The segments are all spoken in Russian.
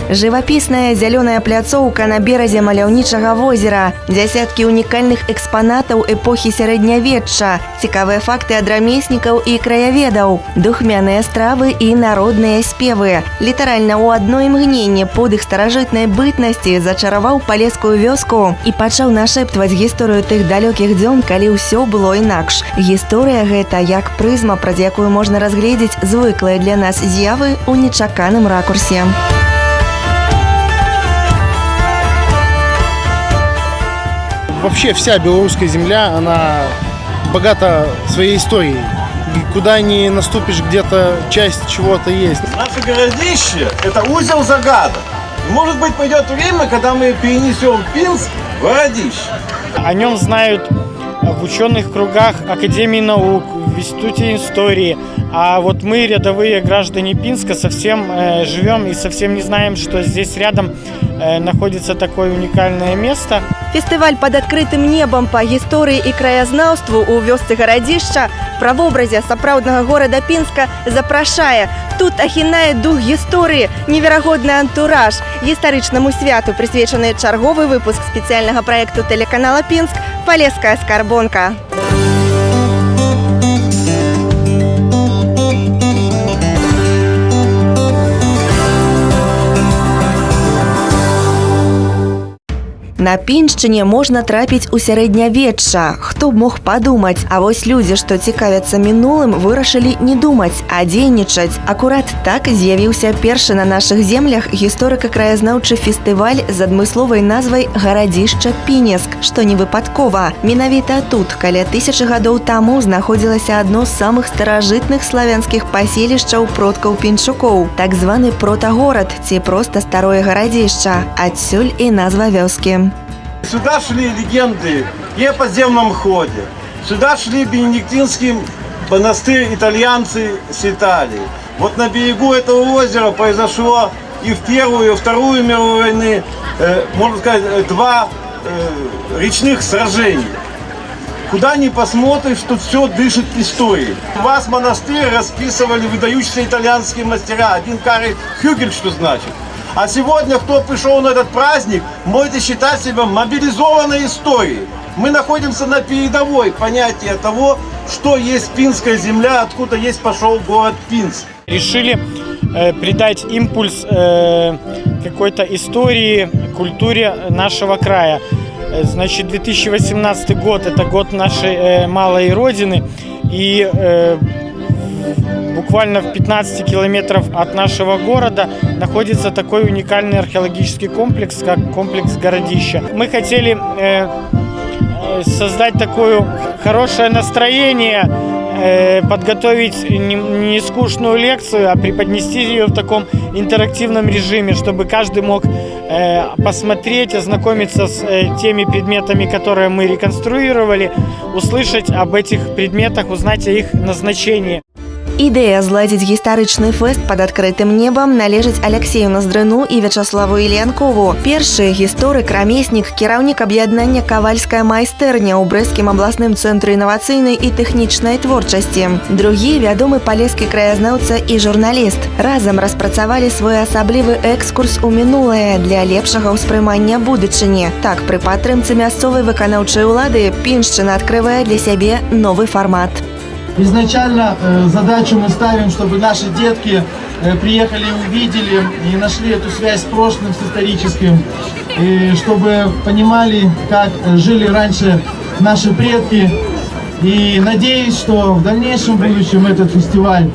Живописная зеленая пляцоўка на беразе маляўнічага возера, дзясяткі унікальных экспанатаў эпохі сярэднявечча, цікавыя факты ад рамеснікаў і краяведаў, духмяныя стравы і народныя спевы. Літаральна ў одно імгненне подых старажытнай бытнасці зачараваў палескую вёску і пачаў нашэптваць гісторыю тых далёкіх дзён, калі ўсё было інакш. Гісторыя гэта як прызма, праз якую можна разгледзець звыклыя для нас з'явы ў нечаканым ракурсе. Вообще вся белорусская земля, она богата своей историей. Куда ни наступишь, где-то часть чего-то есть. Наше городище – это узел загадок. Может быть, пойдет время, когда мы перенесем Пинск в городище. О нем знают в ученых кругах Академии наук, в Институте истории. А вот мы, рядовые граждане Пинска, совсем живем и совсем не знаем, что здесь рядом находится такое уникальное место. Фестываль под адкрытым небом по гісторыі і краязнаўству ў вёсцы гарадзішча правобразе сапраўднага горада Пінска запрашае. Тут ахінае дух гісторыі, неверагодны антураж. Гістарычнаму святу прысвечаны чарговы выпуск спецыяльнага праекту тэлеканала Пінск «Палеская скарбонка». На Піншчыне можна трапіць у сярэднявечча. Хто б мог падумаць? А вось людзі, што цікавяцца мінулым, вырашылі не думаць, а дзейнічаць. Акурат так з'явіўся першы на нашых землях гісторыка-краязнаўчы фестываль з адмысловай назвай «Гарадзішча Пінеск», што не выпадкова. Менавіта тут, каля 1000 гадоў таму, знаходзілася адно з самых старажытных славянскіх паселішчаў продкаў пінчукоў, так званы протагорад ці проста старое гарадзішча. Адсюль і назва вёскі. Сюда шли легенды и о подземном ходе. Сюда шли бенедиктинский монастырь, итальянцы с Италии. Вот на берегу этого озера произошло и в Первую, и во Вторую мировую войны, можно сказать, 2 речных сражений. Куда ни посмотришь, тут все дышит историей. У вас монастырь расписывали выдающиеся итальянские мастера. Один Карл Хюгель, что значит. А сегодня, кто пришел на этот праздник, можете считать себя мобилизованной историей. Мы находимся на передовой понятия того, что есть Пинская земля, откуда есть пошел город Пинск. Решили придать импульс какой-то истории, культуре нашего края. Значит, 2018 год – это год нашей малой родины. И буквально в 15 километров от нашего города находится такой уникальный археологический комплекс, как комплекс Городища. Мы хотели создать такое хорошее настроение, подготовить не скучную лекцию, а преподнести ее в таком интерактивном режиме, чтобы каждый мог посмотреть, ознакомиться с теми предметами, которые мы реконструировали, услышать об этих предметах, узнать о их назначении. Ідэя зладзіць гістарычны фэст пад адкрытым небам належыць Алексею Ноздрыну і Вячаславу Ільянкову. Першы гісторык, рамеснік, кіраўнік аб'яднання «Кавальская майстэрня» ў Брэсцкім абласным цэнтры інавацыйнай і тэхнічнай творчасці. Другі – вядомы палескі краязнаўца і журналіст. Разам распрацавалі своеасаблівы экскурс у мінулае для лепшага ўспрымання будучыні. Так, пры падтрымцы мясцовай выканаўчай улады Піншчына адкрывае для сябе новы фармат. Изначально задачу мы ставим, чтобы наши детки приехали и увидели, и нашли эту связь с прошлым, с историческим, и чтобы понимали, как жили раньше наши предки. И надеюсь, что в дальнейшем будущем этот фестиваль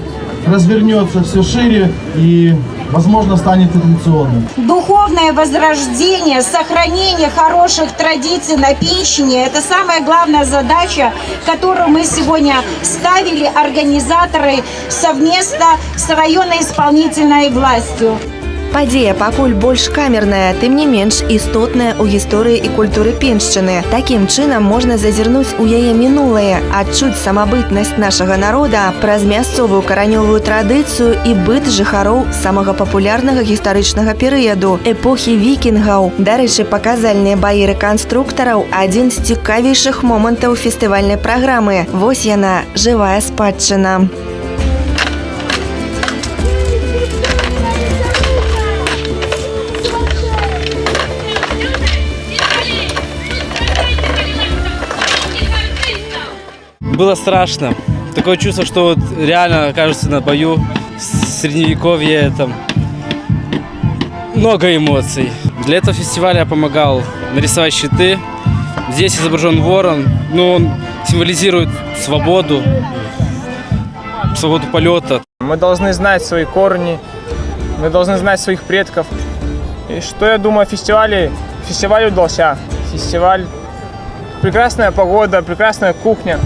развернется все шире и, возможно, станет традиционным. Духовное возрождение, сохранение хороших традиций на Пинщине – это самая главная задача, которую мы сегодня ставили организаторы совместно с районной исполнительной властью. Падзея пакуль больш камерная, тым не менш істотная ў гісторыі і культуры Піншчыны. Такім чынам можна зазірнуць у яе мінулае, адчуць самабытнасць нашага народа праз мясцовую каранёвую традыцыю і быт жыхароў самага папулярнага гістарычнага перыяду – эпохі вікінгаў. Дарэчы, паказальныя баі рэканструктараў – адзін з цікавейшых момантаў фестывальнай праграмы. Вось яна, жывая спадчына. Было страшно. Такое чувство, что вот реально окажется на бою средневековье, там много эмоций. Для этого фестиваля я помогал нарисовать щиты. Здесь изображен ворон, но он символизирует свободу полета. Мы должны знать свои корни, мы должны знать своих предков. И что я думаю о фестивале? Фестиваль удался. Фестиваль. Прекрасная погода, прекрасная кухня,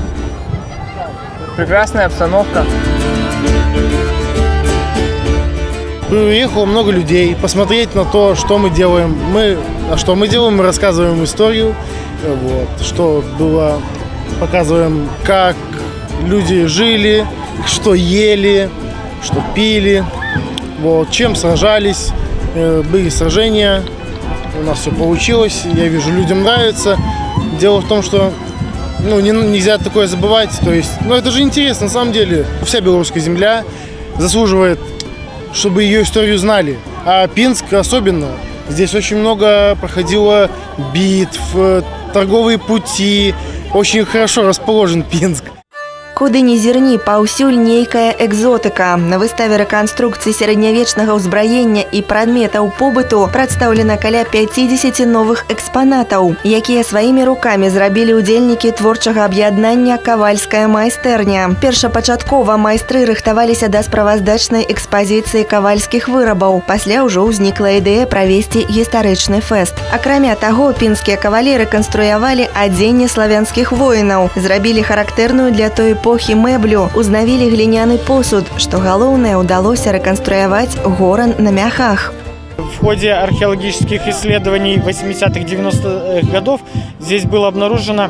прекрасная обстановка. Приехало много людей посмотреть на то, что мы делаем. Мы рассказываем историю, вот, что было, показываем, как люди жили, что ели, что пили, вот, чем сражались, были сражения, у нас все получилось, я вижу, людям нравится. Дело в том, что нельзя такое забывать, то есть, это же интересно, на самом деле. Вся белорусская земля заслуживает, чтобы ее историю знали, а Пинск особенно. Здесь очень много проходило битв, торговые пути, очень хорошо расположен Пинск. Куды ні зірні, паўсюль нейкая экзотыка. На выставе рэканструкцыі сярэднявечнага ўзбраення і прадметаў побыту прадстаўлена каля 50 новых экспанатаў, якія сваімі рукамі зрабілі ўдзельнікі творчага аб'яднання «Кавальская майстэрня». Першапачаткова майстры рыхтаваліся да справаздачнай экспазіцыі кавальскіх вырабаў. Пасля ўжо ўзнікла ідэя правесці гістарычны фэст. Акрамя таго, пінскія кавалі рэканструявалі адзенне славянскіх воінаў, зрабілі характэрную для той эпохи мэблю, узнавілі глиняны посуд, што галоўнае ўдалося рэканструяваць горан на мяхах. В ходе археологических исследований 80-х, 90-х годов здесь было обнаружено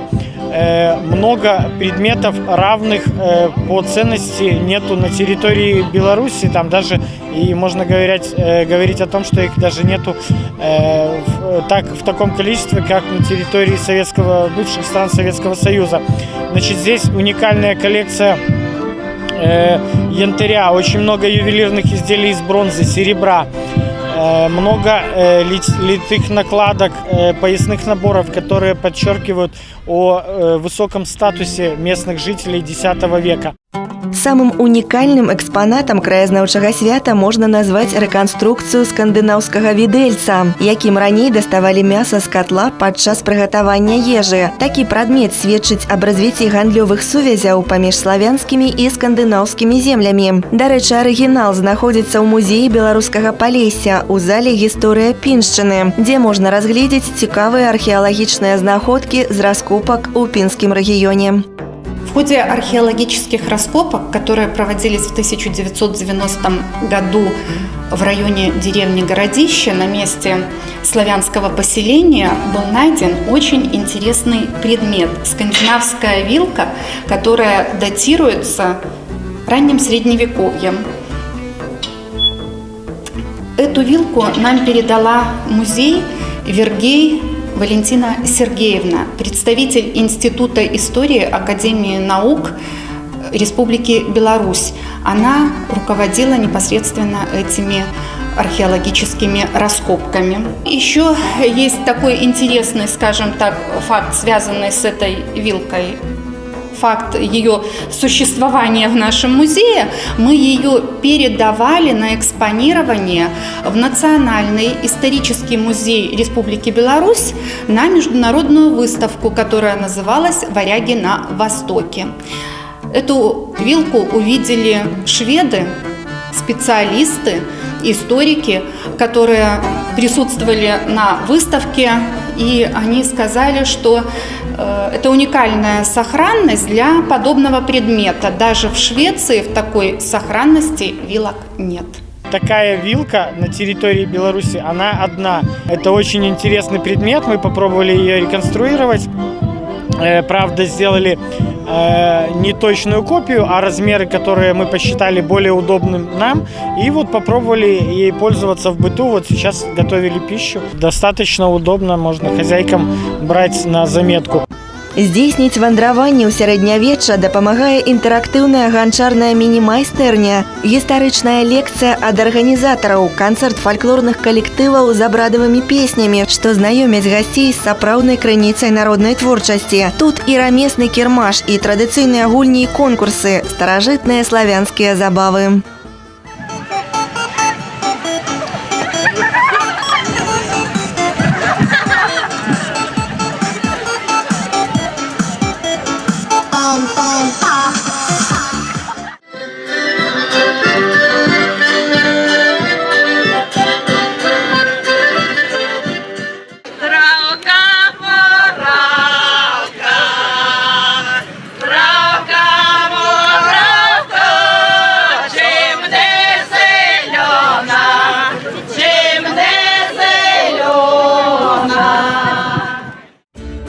много предметов, равных по ценности нету на территории Беларуси. Там даже и можно говорить о том, что их даже нету в таком количестве, как на территории бывших стран Советского Союза. Значит, здесь уникальная коллекция янтаря, очень много ювелирных изделий из бронзы, серебра. Много литых накладок, поясных наборов, которые подчеркивают о высоком статусе местных жителей X века. Самым унікальным экспанатам краязнаўчага свята можна назваць рэканструкцыю скандынаўскага відэльца, якім раней даставалі мяса з катла падчас прыгатавання ежы. Такі прадмет сведчыць аб развіцці гандлёвых сувязяў паміж славянскімі і скандынаўскімі землямі. Дарэчы, арыгінал знаходзіцца ў музеі беларускага Палесся у зале «Гісторыя Піншчыны», дзе можна разгледзець цікавыя археалагічныя знаходкі з раскопак у пінскім рэгіёне. В ходе археологических раскопок, которые проводились в 1990 году в районе деревни Городище на месте славянского поселения, был найден очень интересный предмет – скандинавская вилка, которая датируется ранним средневековьем. Эту вилку нам передала музей Вергей Валентина Сергеевна, представитель Института истории Академии наук Республики Беларусь. Она руководила непосредственно этими археологическими раскопками. Еще есть такой интересный, скажем так, факт, связанный с этой вилкой. Факт ее существования в нашем музее, мы ее передавали на экспонирование в Национальный исторический музей Республики Беларусь на международную выставку, которая называлась «Варяги на Востоке». Эту вилку увидели шведы, специалисты, историки, которые присутствовали на выставке, и они сказали, что это уникальная сохранность для подобного предмета. Даже в Швеции в такой сохранности вилок нет. Такая вилка на территории Беларуси, она одна. Это очень интересный предмет, мы попробовали ее реконструировать. Правда, сделали не точную копию, а размеры, которые мы посчитали более удобным нам. И вот попробовали ей пользоваться в быту. Вот сейчас готовили пищу. Достаточно удобно, можно хозяйкам брать на заметку. Здзейсніць вандраванне ў сярэднявечча дапамагае інтэрактыўная ганчарная міні-майстэрня, гістарычная лекцыя ад арганізатараў, канцэрт фальклорных калектываў з абрадавымі песнямі, што знаёмяць гасцей з сапраўднай крыніцай народнай творчасці. Тут і рамесны кірмаш, і традыцыйныя гульні і конкурсы, старажытныя славянскія забавы.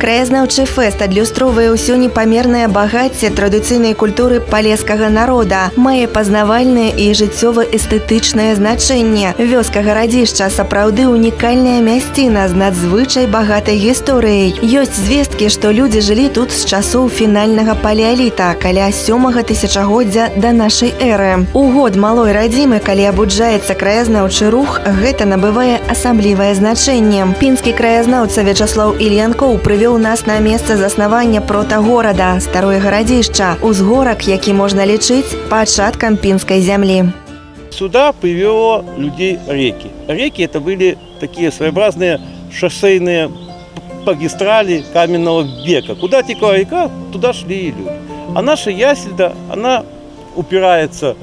Краязнаўчы фэст адлюстроўвае ўсё непамернае багацце традыцыйнай культуры палескага народа, мае пазнавальнае і жыццёва-эстэтычнае значэнне. Вёска Гарадзішча сапраўды унікальная мясціна з надзвычай багатай гісторыяй. Ёсць звесткі, што людзі жылі тут з часоў фінальнага палеаліта, каля 7-га тысячагоддзя да нашай эры. У год малой радзімы, калі абуджаецца краязнаўчы рух, гэта набывае асаблівае значэнне. Пінскі краязнаўца Вячаслаў Ільянкоў прывёў нас на месца заснавання протагорада, старое Гарадзішча, узгорак, які можна лічыць пачаткам пінскай зямлі. Сюда привело людей реки. Реки это были такие своеобразные шоссейные магистрали каменного века. Куда текла река, туда шли и люди. А наша Ясельда, она упирается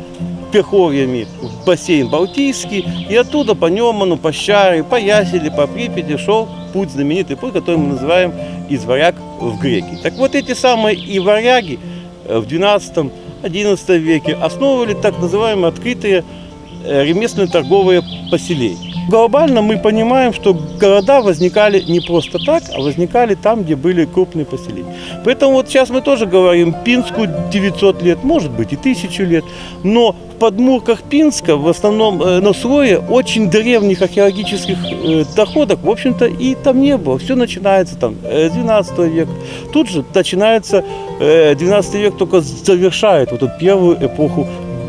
верховьями в бассейн Балтийский, и оттуда по Неману, по Щаре, по Яселе, по Припяти шел путь, знаменитый путь, который мы называем из варяг в греки. Так вот эти самые и варяги в XII-XI веке основывали так называемые открытые ремесленно-торговые поселения. Глобально мы понимаем, что города возникали не просто так, а возникали там, где были крупные поселения. Поэтому вот сейчас мы тоже говорим, Пинску 900 лет, может быть и 1000 лет, но в подмурках Пинска в основном на слое очень древних археологических доходов, в общем-то, и там не было. Все начинается там с 12 века. Тут же начинается 12 век, только завершает вот эту первую эпоху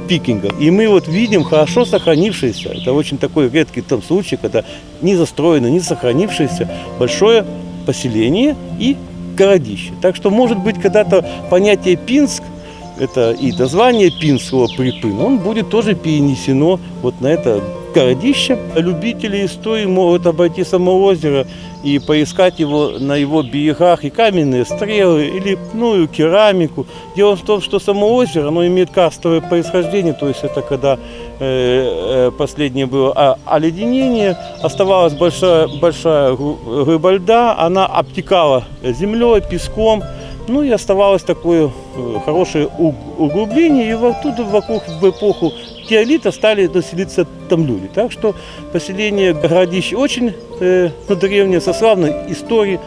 викинга. И мы вот видим хорошо сохранившееся, это очень такой редкий там случай, когда не застроено, не сохранившееся большое поселение и городище. Так что, может быть, когда-то понятие Пинск, это и название Пинского Припын, он будет тоже перенесено вот на это городище. Любители истории могут обойти само озеро и поискать его на его берегах и каменные стрелы, или лепную керамику. Дело в том, что само озеро, оно имеет карстовое происхождение, то есть это когда последнее было оледенение, оставалась большая глыба льда, она обтекала землей, песком, ну и оставалось такое хорошее углубление, и оттуда вокруг в эпоху теолита стали населиться там люди. Так что поселение городище очень древнее, со славной историей.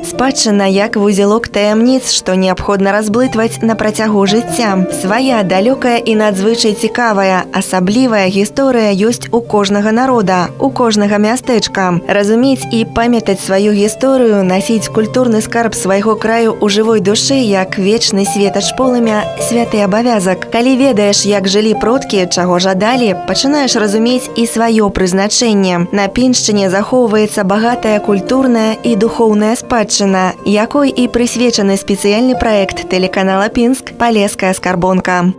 Спадчына як вузелок таямніц, што неабходна разблытваць на працягу жыцця. Свая далёкая і надзвычай цікавая, асаблівая гісторыя ёсць у кожнага народа, у кожнага мястэчка. Разумець і памятаць сваю гісторыю, насіць культурны скарб свайго краю ў жывой душы, як вечны светач полымя, святы абавязак. Калі ведаеш, як жылі продкі, чаго жадалі, пачынаеш разумець і сваё прызначэнне. На Піншчыне захоўваецца багатая культурная і духоўная спадчына, якой і прысвечаны спецыяльны праект тэлеканала Пінск «Палеская скарбонка».